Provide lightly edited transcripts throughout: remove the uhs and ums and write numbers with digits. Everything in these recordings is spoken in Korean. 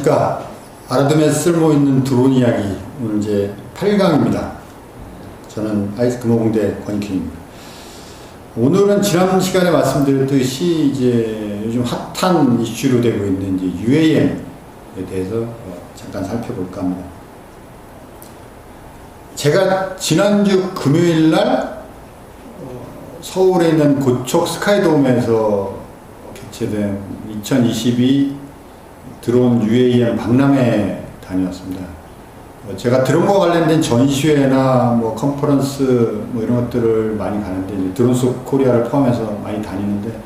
안녕하십니까. 알아두면 쓸모있는 드론 이야기, 오늘 이제 8강입니다. 저는 아이스 금호공대 권익희입니다. 오늘은 지난 시간에 말씀드렸듯이 이제 요즘 핫한 이슈로 되고 있는 이제 UAM에 대해서 잠깐 살펴볼까 합니다. 제가 지난주 금요일 날 서울에 있는 고척 스카이돔에서 개최된 2022 드론 UAM 박람회 다녀왔습니다. 제가 드론과 관련된 전시회나 뭐 컨퍼런스 뭐 이런 것들을 많이 가는데, 이제 드론스 코리아를 포함해서 많이 다니는데,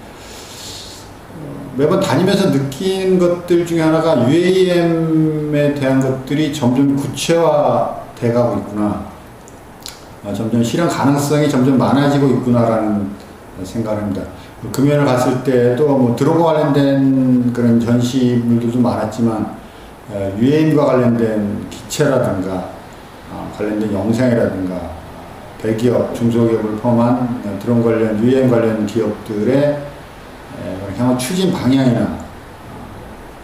매번 다니면서 느낀 것들 중에 하나가 UAM에 대한 것들이 점점 구체화 돼가고 있구나. 점점 실현 가능성이 점점 많아지고 있구나라는 생각을 합니다. 금요일 갔을 때도 뭐 드론과 관련된 그런 전시물들도 많았지만, UAM과 관련된 기체라든가 관련된 영상이라든가 대기업, 중소기업을 포함한 드론 관련, UAM 관련 기업들의 향후 추진 방향이나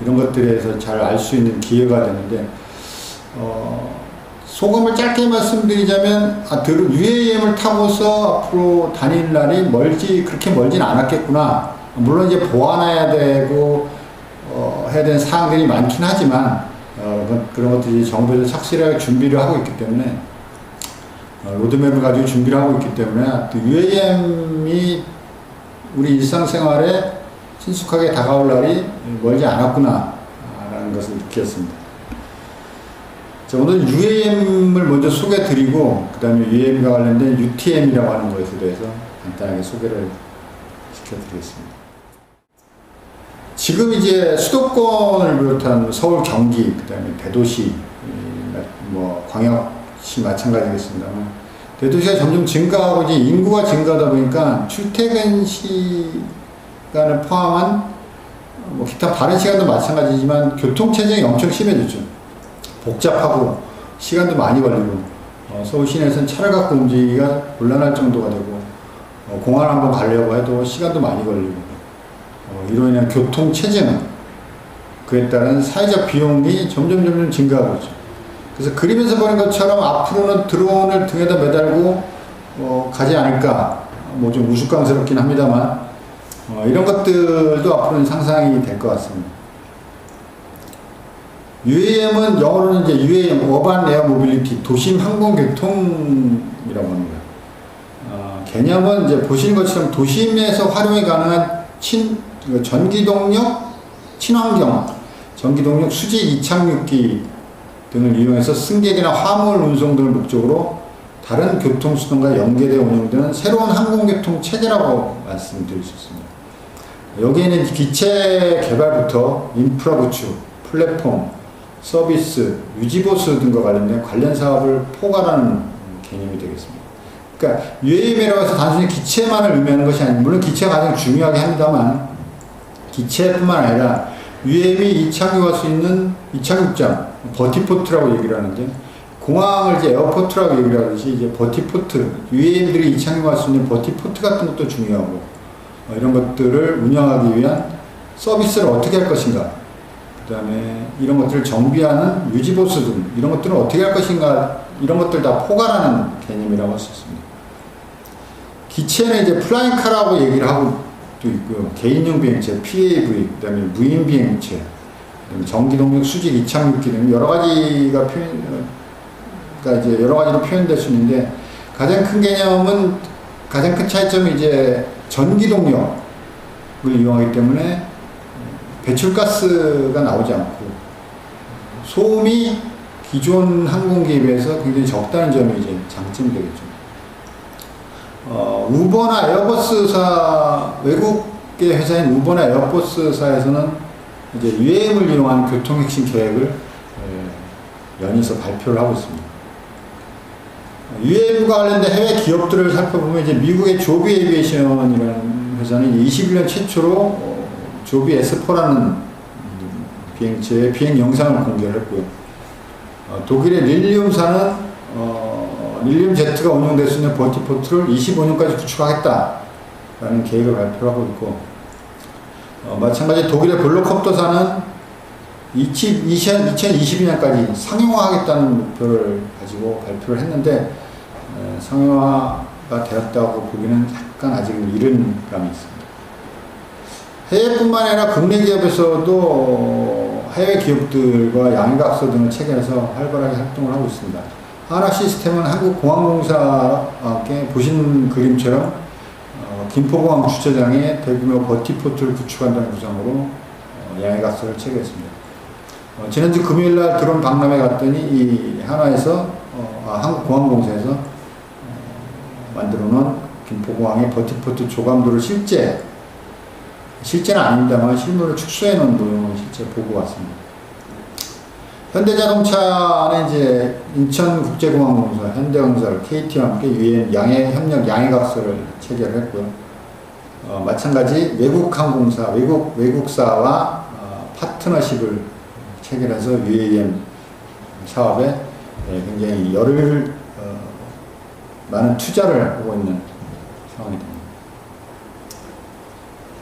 이런 것들에 대해서 잘 알 수 있는 기회가 되는데, 소감을 짧게 말씀드리자면, UAM을 타고서 앞으로 다닐 날이 그렇게 멀진 않았겠구나. 물론 이제 보완해야 되고, 해야 되는 사항들이 많긴 하지만, 그런 것들이 정부에서 착실하게 준비를 하고 있기 때문에, 로드맵을 가지고 준비를 하고 있기 때문에, UAM이 우리 일상생활에 친숙하게 다가올 날이 멀지 않았구나, 라는 것을 느꼈습니다. 자, 오늘 UAM을 먼저 소개해 드리고, 그 다음에 UAM과 관련된 UTM이라고 하는 것에 대해서 간단하게 소개를 시켜드리겠습니다. 지금 이제 수도권을 비롯한 서울, 경기, 그 다음에 대도시, 뭐 광역시 마찬가지겠습니다만, 대도시가 점점 증가하고 이제 인구가 증가하다 보니까 출퇴근 시간을 포함한 뭐 기타 다른 시간도 마찬가지지만 교통체증이 엄청 심해졌죠. 복잡하고 시간도 많이 걸리고, 서울 시내에서는 차를 갖고 움직이기가 곤란할 정도가 되고, 공항을 한번 가려고 해도 시간도 많이 걸리고, 이로 인한 교통체증, 그에 따른 사회적 비용이 점점 증가하고 있죠. 그래서 그림에서 보는 것처럼 앞으로는 드론을 등에다 매달고 가지 않을까, 뭐 좀 우스꽝스럽긴 합니다만, 이런 것들도 앞으로는 상상이 될 것 같습니다. UAM은 영어로는 이제 UAM, 어반 에어 모빌리티, 도심 항공교통이라고 합니다. 개념은 이제 보시는 것처럼 도심에서 활용이 가능한 전기동력, 친환경, 전기동력 수직 이착륙기 등을 이용해서 승객이나 화물 운송 등을 목적으로 다른 교통수단과 연계되어 운영되는 새로운 항공교통 체계라고 말씀드릴 수 있습니다. 여기에는 기체 개발부터 인프라 구축, 플랫폼, 서비스, 유지보수 등과 관련된 관련 사업을 포괄하는 개념이 되겠습니다. 그러니까 UAM이라고 해서 단순히 기체만을 의미하는 것이 아니고, 물론 기체가 가장 중요하게 합니다만, 기체뿐만 아니라 UAM이 이착륙할 수 있는 이착륙장, 버티포트라고 얘기를 하는데, 공항을 이제 에어포트라고 얘기를 하듯이 이제 버티포트, UAM들이 이착륙할 수 있는 버티포트 같은 것도 중요하고, 이런 것들을 운영하기 위한 서비스를 어떻게 할 것인가, 그 다음에 이런 것들을 정비하는 유지보수 등 이런 것들을 어떻게 할 것인가, 이런 것들 다 포괄하는 개념이라고 할 수 있습니다. 기체는 이제 플라잉카라고 얘기를 하고 또 있고요. 개인용 비행체, PAV, 그 다음에 무인 비행체, 전기동력 수직 이착륙기 등 여러 가지가 이제 여러 가지로 표현될 수 있는데, 가장 큰 차이점이 이제 전기동력을 이용하기 때문에 배출가스가 나오지 않고 소음이 기존 항공기에 비해서 굉장히 적다는 점이 이제 장점이 되겠죠. 우버나 에어버스사, 외국의 회사인 우버나 에어버스사에서는 이제 UAM을 이용한 교통 핵심 계획을 연이어서 발표를 하고 있습니다. UAM과 관련된 해외 기업들을 살펴보면, 이제 미국의 조비 에비에이션이라는 회사는 21년 최초로 조비 S4라는 비행체의 비행 영상을 공개를 했고요. 독일의 릴리움사는 릴리움 제트가 운영될 수 있는 버티포트를 25년까지 구축하겠다라는 계획을 발표하고 있고, 마찬가지 독일의 블로콥터사는 2022년까지 상용화하겠다는 목표를 가지고 발표를 했는데 상용화가 되었다고 보기는 약간 아직은 이른 감이 있습니다. 해외뿐만 아니라 국내 기업에서도 해외 기업들과 양해각서 등을 체결해서 활발하게 활동을 하고 있습니다. 하나시스템은 한국공항공사께 보신 그림처럼 김포공항 주차장에 대규모 버티포트를 구축한다는 구상으로 양해각서를 체결했습니다. 지난주 금요일날 드론 박람회 갔더니 이 한화에서 한국공항공사에서 만들어 놓은 김포공항의 버티포트 조감도를 실제는 아닙니다만 실물을 축소해 놓은 모형을 실제 보고 왔습니다. 현대자동차는 이제 인천국제공항공사, 현대건설, KT와 함께 UAM 양해협력 양해각서를 체결했고요. 마찬가지 외국항공사, 외국사와 파트너십을 체결해서 UAM 사업에 굉장히 많은 투자를 하고 있는 상황이 됩니다.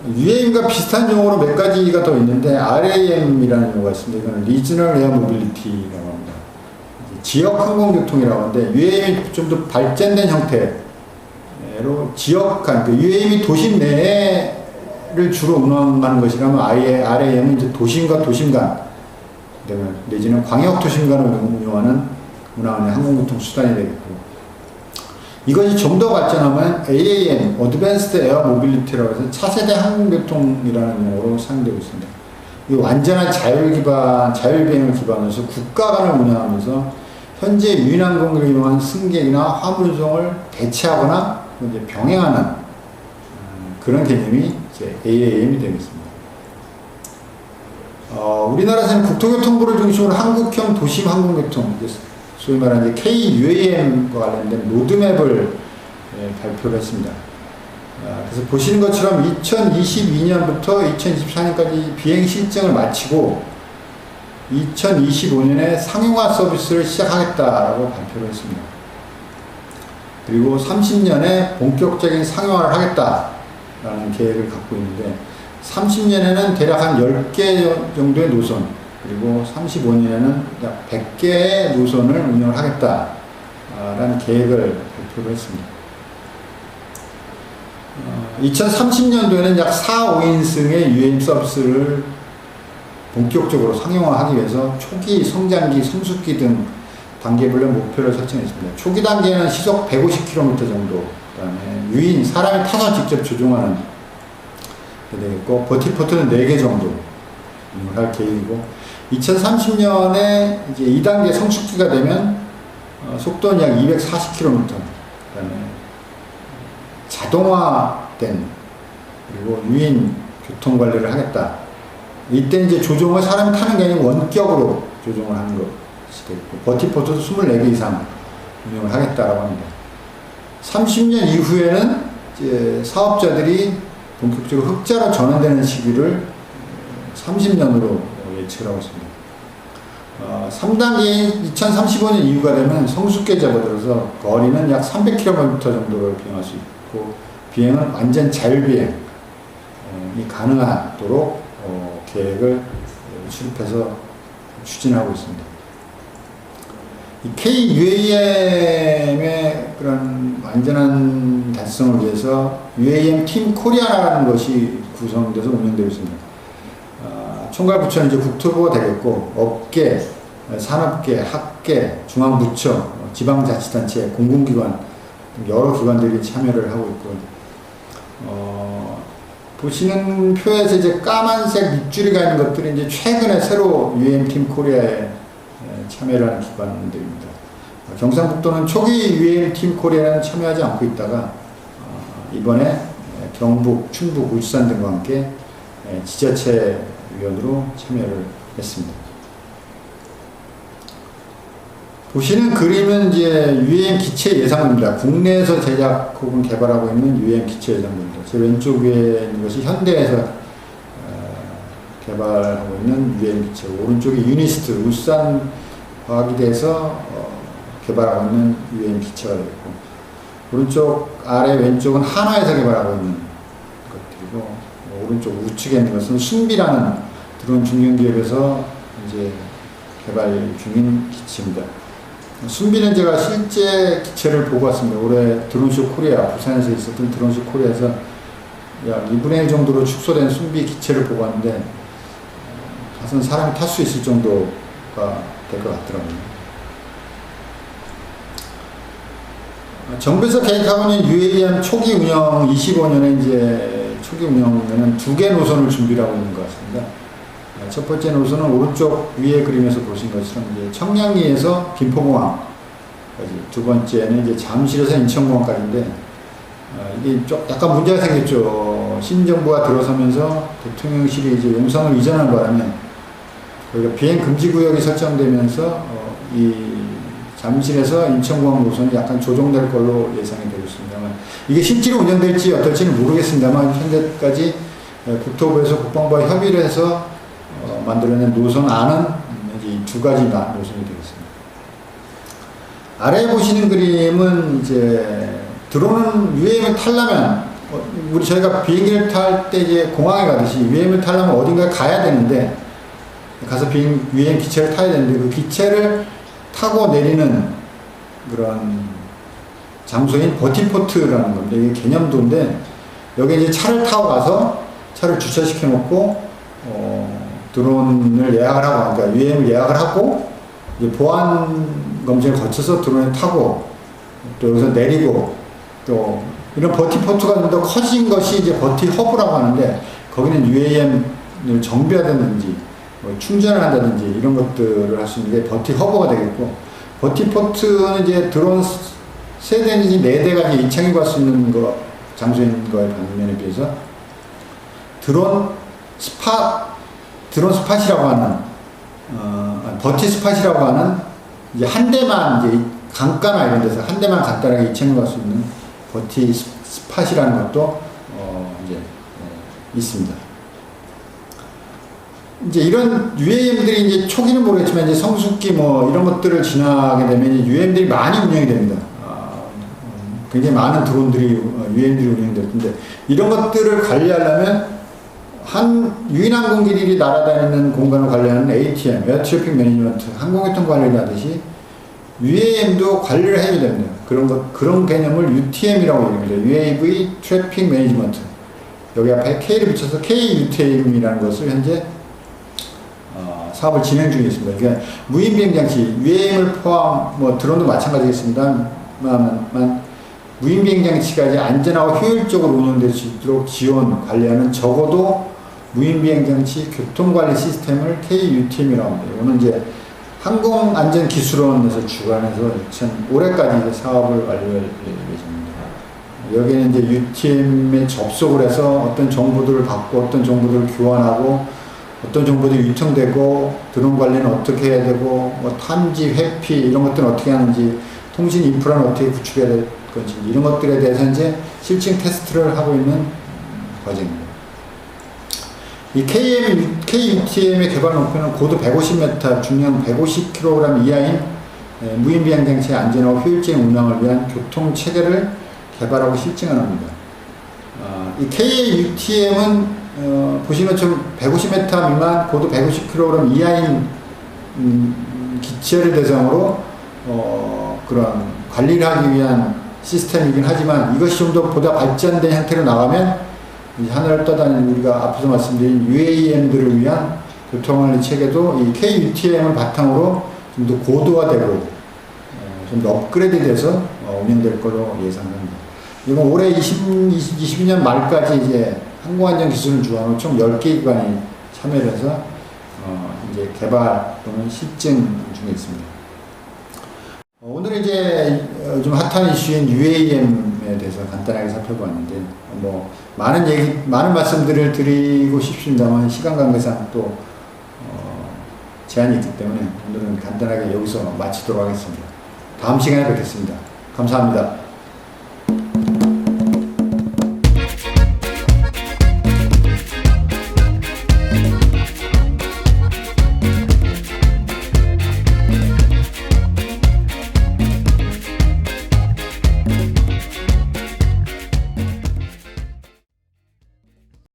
UAM과 비슷한 용어로 몇 가지가 더 있는데 RAM이라는 용어가 있습니다. 이거는 Regional Air Mobility라고 합니다. 지역 항공교통이라고 하는데 UAM이 좀 더 발전된 형태로 지역간, UAM이 도심 내를 주로 운항하는 것이라면 RAM은 이제 도심과 도심 간, 내지는 광역 도심 간을 운항하는 항공교통 수단이 되겠고, 이것이 좀 더 발전하면 AAM, Advanced Air Mobility라고 해서 차세대 항공교통이라는 용어로 사용되고 있습니다. 이 완전한 자율비행을 기반으로 해서 국가 간을 운영하면서 현재 유인항공을 이용한 승객이나 화물 운송을 대체하거나 이제 병행하는 그런 개념이 이제 AAM이 되겠습니다. 우리나라에서는 국토교통부를 중심으로 한국형 도심 항공교통, 소위 말하는 KUAM과 관련된 로드맵을 발표를 했습니다. 그래서 보시는 것처럼 2022년부터 2024년까지 비행 실증을 마치고 2025년에 상용화 서비스를 시작하겠다라고 발표를 했습니다. 그리고 30년에 본격적인 상용화를 하겠다라는 계획을 갖고 있는데, 30년에는 대략 한 10개 정도의 노선, 그리고 35년에는 약 100개의 노선을 운영을 하겠다라는 계획을 발표를 했습니다. 2030년도에는 약 4, 5인승의 UAM 서비스를 본격적으로 상용화하기 위해서 초기, 성장기, 성숙기 등 단계별로 목표를 설정했습니다. 초기 단계는 시속 150km 정도, 그다음에 유인, 사람이 타서 직접 조종하는 게 되겠고, 버티포트는 4개 정도 운영을 할 계획이고, 2030년에 이제 2단계 성숙기가 되면 속도는 약 240km, 그다음에 자동화된, 그리고 유인 교통 관리를 하겠다. 이때 이제 조종을 사람이 타는 게 아니라 원격으로 조종을 하는 것이 되겠고, 버티포트도 24개 이상 운영을 하겠다라고 합니다. 30년 이후에는 이제 사업자들이 본격적으로 흑자로 전환되는 시기를 30년으로 예측을 하고 있습니다. 3단계인 2035년 이후가 되면 성숙기에 접어들어서 거리는 약 300km 정도를 비행할 수 있고, 비행은 완전 자율비행이 가능하도록 계획을 수립해서 추진하고 있습니다. 이 KUAM의 그런 완전한 달성을 위해서 UAM 팀 코리아라는 것이 구성돼서 운영되고 있습니다. 총괄부처는 이제 국토부가 되겠고, 업계, 산업계, 학계, 중앙부처, 지방자치단체, 공공기관, 여러 기관들이 참여를 하고 있고, 보시는 표에서 이제 까만색 밑줄이 가 있는 것들이 이제 최근에 새로 UAM 팀 코리아에 참여를 하는 기관들입니다. 경상북도는 초기 UAM 팀 코리아는 참여하지 않고 있다가, 이번에 경북, 충북, 울산 등과 함께 지자체 위원으로 참여를 했습니다. 보시는 그림은 이제 UAM 기체 예상입니다. 국내에서 제작 혹은 개발하고 있는 UAM 기체 예상입니다. 제 왼쪽 위에 있는 것이 현대에서 개발하고 있는 UAM 기체, 오른쪽이 유니스트, 울산 과학기대에서 개발하고 있는 UAM 기체가 되겠고, 오른쪽 아래 왼쪽은 한화에서 개발하고 있는 것들이고, 오른쪽 우측에 있는 것은 순비라는 드론 중견기업에서 이제 개발 중인 기체입니다. 순비는 제가 실제 기체를 보고 왔습니다. 올해 드론쇼 코리아, 부산에서 있었던 드론쇼 코리아에서 약 2분의 1 정도로 축소된 순비 기체를 보고 왔는데, 가슴 사람이 탈 수 있을 정도가 될 것 같더라고요. 정부에서 계획하고 있는 UAM 초기 운영 25년에 이제 초기 운영에는 2개 노선을 준비를 하고 있는 것 같습니다. 첫 번째 노선은 오른쪽 위에 그림에서 보신 것처럼 이제 청량리에서 김포공항까지, 두 번째는 이제 잠실에서 인천공항까지인데, 이게 좀 약간 문제가 생겼죠. 신정부가 들어서면서 대통령실이 이제 용산을 이전한 바람에 여기가 비행 금지 구역이 설정되면서 이 잠실에서 인천공항 노선이 약간 조정될 걸로 예상이 되고 있습니다만, 이게 실제로 운영될지 어떨지는 모르겠습니다만, 현재까지 국토부에서 국방부와 협의를 해서 만들어낸 노선안은 이 2가지 노선이 되겠습니다. 아래에 보시는 그림은 이제 드론은 UAM을 타려면, 우리 저희가 비행기를 탈 때 이제 공항에 가듯이 UAM을 타려면 어딘가에 가야 되는데, 가서 UAM 기체를 타야 되는데, 그 기체를 타고 내리는 그런 장소인 버티포트라는 겁니다. 이게 개념도인데, 여기 이제 차를 타고 가서 차를 주차시켜 놓고 드론을 예약을 하고, 그러니까 UAM을 예약을 하고 이제 보안 검증을 거쳐서 드론을 타고 또 여기서 내리고, 또 이런 버티포트가 좀 더 커진 것이 이제 버티허브라고 하는데, 거기는 UAM을 정비하든지 충전을 한다든지 이런 것들을 할 수 있는 게 버티허브가 되겠고, 버티포트는 이제 드론 3대 내지 4대가 이제 이착이 갈 수 있는 장소인 거에 반면에 비해서 드론 스팟이라고 하는, 버티 스팟이라고 하는 이제 한 대만 이제 강가나 이런 데서 한 대만 간단하게 이착을 갈 수 있는 버티 스팟이라는 것도 이제 있습니다. 이제 이런 UAM들이 이제 초기는 모르겠지만 이제 성숙기 이런 것들을 지나게 되면 UAM들이 많이 운영이 됩니다. 굉장히 많은 드론들이 UAM들이 운영이 될 텐데, 이런 것들을 관리하려면 유인항공기들이 날아다니는 공간을 관리하는 ATM, 에어 트래픽 매니지먼트, 항공교통 관리를 하듯이 UAM도 관리를 해야 됩니다. 그런 개념을 UTM이라고 얘기합니다. UAV 트래픽 매니지먼트. 여기 앞에 K를 붙여서 KUTM이라는 것을 현재 사업을 진행 중에 있습니다. 그러니까 무인비행장치, UAM을 포함, 드론도 마찬가지겠습니다만, 무인비행장치가 이제 안전하고 효율적으로 운영될 수 있도록 지원, 관리하는 적어도 무인비행장치 교통관리 시스템을 KUTM이라고 합니다. 이거는 이제 항공안전기술원에서 주관해서 올해까지 이제 사업을 완료할 예정입니다. 여기는 이제 UTM에 접속을 해서 어떤 정보들을 받고, 어떤 정보들을 교환하고, 어떤 정보들이 유통되고, 드론 관리는 어떻게 해야 되고, 탐지, 회피 이런 것들은 어떻게 하는지, 통신 인프라는 어떻게 구축해야 될 건지, 이런 것들에 대해서 이제 실증 테스트를 하고 있는 과정입니다. 이 KUTM의 개발 목표는 고도 150m, 중량 150kg 이하인 무인비행장치의 안전하고 효율적인 운항을 위한 교통체계를 개발하고 실증하는 겁니다. 이 KUTM은 보시는 것처럼 150m 미만, 고도 150kg 이하인 기체를 대상으로 그런 관리를 하기 위한 시스템이긴 하지만, 이것이 좀 더 보다 발전된 형태로 나가면 하늘을 떠다니는 우리가 앞서서 말씀드린 UAM들을 위한 교통관리 체계도 이 KUTM을 바탕으로 좀 더 고도화되고 좀 더 업그레이드돼서 운영될 걸로 예상합니다. 이건 올해 22년 말까지 이제 항공안전기술을 주관하는 총 10개 기관이 참여를 해서 이제 개발 또는 실증 중에 있습니다. 오늘은 이제 요즘 핫한 이슈인 UAM에 대해서 간단하게 살펴봤는데, 많은 말씀들을 드리고 싶습니다만 시간 관계상 또 제한이 있기 때문에 오늘은 간단하게 여기서 마치도록 하겠습니다. 다음 시간에 뵙겠습니다. 감사합니다.